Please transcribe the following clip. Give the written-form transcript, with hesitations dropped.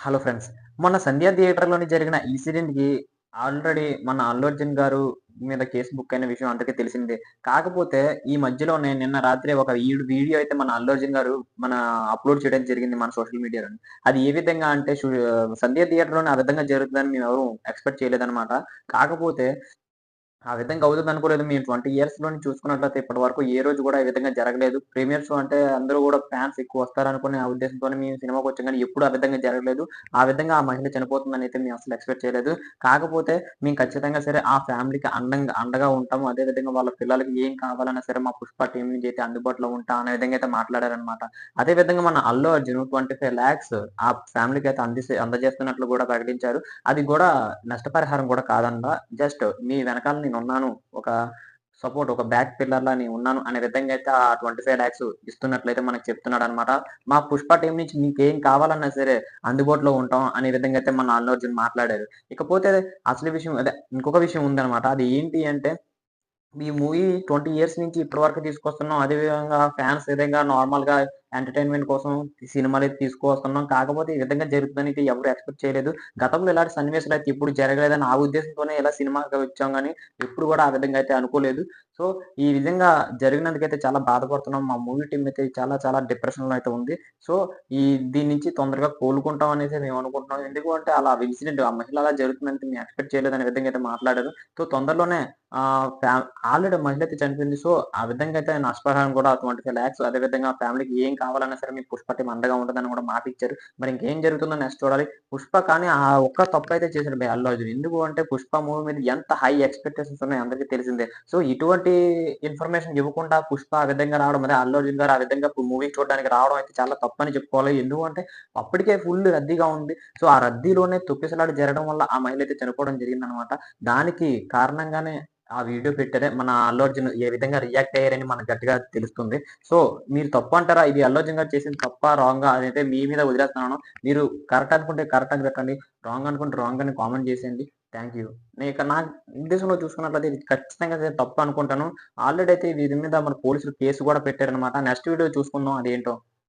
Hello friends. మొన్న 'సంధ్య థియేటర్‌లోని' జరిగిన ఇన్సిడెంట్‌కి already మన 'అల్లు అర్జున్' గారు మీద కేస్ బుక్ అయిన విషయం అందరికీ తెలిసిందే. కాకపోతే ఈ మధ్యలోనే నిన్న రాత్రి ఒక వీడియో అయితే మన 'అల్లు అర్జున్' గారు మన అప్‌లోడ్ చేయడం జరిగింది మన సోషల్ మీడియాలోని. అది ఏ విధంగా అంటే 'సంధ్య థియేటర్‌లోని' ఆ విధంగా జరుగుతుందని మేమెవరు ఎక్స్‌పెక్ట్ చేయలేదనమాట. కాకపోతే ఆ విధంగా అవుతుందనుకోలేదు. మేము 20 ఇయర్స్‌లోని చూసుకున్నట్లయితే ఇప్పటివరకు ఏ రోజు గూడా ఈ విధంగా జరగలేదు. ప్రీమియర్ షో అంటే అందరూ గూడా ఫ్యాన్స్ ఎక్కువొస్తారనుకునే ఆ ఉద్దేశంతోనే మేము సినిమాకొచ్చాం గానీ ఎప్పుడు ఆ విధంగా జరగలేదు. ఆ విధంగా ఆ మహిళ చనిపోతుందనైతే మేము అసలు ఎక్స్‌పెక్ట్ చేయలేదు. కాకపోతే మేము ఖచ్చితంగా సరే ఆ ఫ్యామిలీకి అండగా ఉంటాము. అదే విధంగా వాళ్ళ పిల్లలకి ఏం కావాలన్నా సరే మా 'పుష్ప' టీమ్ నుంచి అయితే అందుబాటులో ఉంటా అనే విధంగా అయితే మాట్లాడారనమాట. అదే విధంగా మన 'అల్లు అర్జున్' 25,00,000 ఆ ఫ్యామిలీకి అయితే అందజేస్తున్నట్లు గూడా ప్రకటించారు. అది గూడా నష్టపరిహారం గూడా కాదంట. జస్ట్ మీ వెనకాల నేనున్నాను. ఒక ఒక బ్యాక్ పిల్లర్‌లా నేనున్నాను అనే విధంగా అయితే ఆ 25,00,000 ఇస్తున్నట్లయితే మనకు చెప్తున్నాడనమాట. మా 'పుష్ప' టీమ్ నుంచి మీకేం కావాలన్నా సరే అందుబాటులో ఉంటాం అనే విధంగా అయితే మన 'అల్లు అర్జున్' మాట్లాడారు. ఇకపోతే అసలు విషయం అదే ఇంకొక విషయం ఉందనమాట. అది ఏంటి అంటే ఈ మూవీ 20 ఇయర్స్ నుంచి ఇప్పటి వరకు తీసుకొస్తున్నాం. అదే విధంగా ఫాన్స్ విధంగా నార్మల్‌గా ఎంటర్‌టైన్‌మెంట్ కోసం ఈ సినిమాలైతే తీసుకువస్తున్నాం. కాకపోతే ఈ విధంగా జరుగుతుందనైతే ఎవరు ఎక్స్‌పెక్ట్ చేయలేదు. గతంలో ఇలాంటి సన్నివేశాలైతే ఎప్పుడు జరగలేదని ఆ ఉద్దేశంతోనే ఇలా సినిమాకి వచ్చాం గానీ, ఎప్పుడు గూడా ఆ విధంగా అయితే అనుకోలేదు. సో, ఈ విధంగా జరిగినందుకైతే చాలా బాధపడుతున్నాం. మా మూవీ టీమ్ అయితే చాలా చాలా డిప్రెషన్‌లో అయితే ఉంది. సో, దీని నుంచి తొందరగా కోలుకుంటాం అనేసి మేము అనుకుంటున్నాం. ఎందుకు అంటే అలా ఇన్సిడెంట్ ఆ మహిళ అలా జరుగుతుందంటే మేము ఎక్స్‌పెక్ట్ చేయలేదనే విధంగా అయితే మాట్లాడారు. సో, తొందరలోనే ఆహ్, ఫ్యా ఆల్రెడీ మహిళ అయితే చనిపోయింది. సో, ఆ విధంగా అయితే నష్టపరిహారం కూడా 25,00,000 అదే విధంగా ఫ్యామిలీకి ఏం కావాలన్నా సరే మీ 'పుష్ప' టీమ్ అండగా ఉంటదని కూడా మాటిచ్చారు. మరి ఇంకేం జరుగుతుందో నెక్స్ట్ చూడాలి. 'పుష్ప' కానీ ఆ ఒక్క తప్పైతే చేసాడు బై అల్లు అర్జున్. ఎందుకు అంటే 'పుష్ప' మూవీ మీద ఎంత హై ఎక్స్‌పెక్టేషన్స్ ఉన్నాయో అందరికీ తెలిసిందే. సో, ఇటువంటి ఇన్ఫర్మేషన్ ఇవ్వకుండా 'పుష్ప' ఆ విధంగా రావడం అదే అల్లు అర్జున్ గారు ఆ విధంగా మూవీ చూడడానికి రావడం అయితే చాలా తప్పని చెప్పుకోవాలి. ఎందుకు అంటే అప్పటికే ఫుల్ రద్దీగా ఉంది. సో, ఆ రద్దీలోనే తొక్కిసలాట జరగడం వల్ల ఆ మహిళ అయితే చనిపోవడం జరిగిందనమాట. దానికి కారణంగానే ఆ వీడియో పెట్టారే మన 'అల్లు అర్జున్' ఏ విధంగా రియాక్ట్ అయ్యారని మనకు గట్టిగా తెలుస్తుంది. సో, మీరు తప్పు అంటారా? ఇది 'అల్లు అర్జున్' గారు చేసింది తప్పా? రాంగా? అదైతే మీ మీద వదిలేస్తున్నాను. మీరు కరెక్ట్ అనుకుంటే కరెక్ట్ అని పెట్టండి. రాంగ్ అనుకుంటే రాంగ్ అని కామెంట్ చేసేయండి. Thank you. నా ఉద్దేశంలో చూసుకున్నట్లయితే ఇది ఖచ్చితంగా తప్పు అనుకుంటాను. ఆల్రెడీ అయితే దీని మీద మన పోలీసులు కేస్ గూడా పెట్టారనమాట. నెక్స్ట్ వీడియో చూసుకుందాం అదేంటో.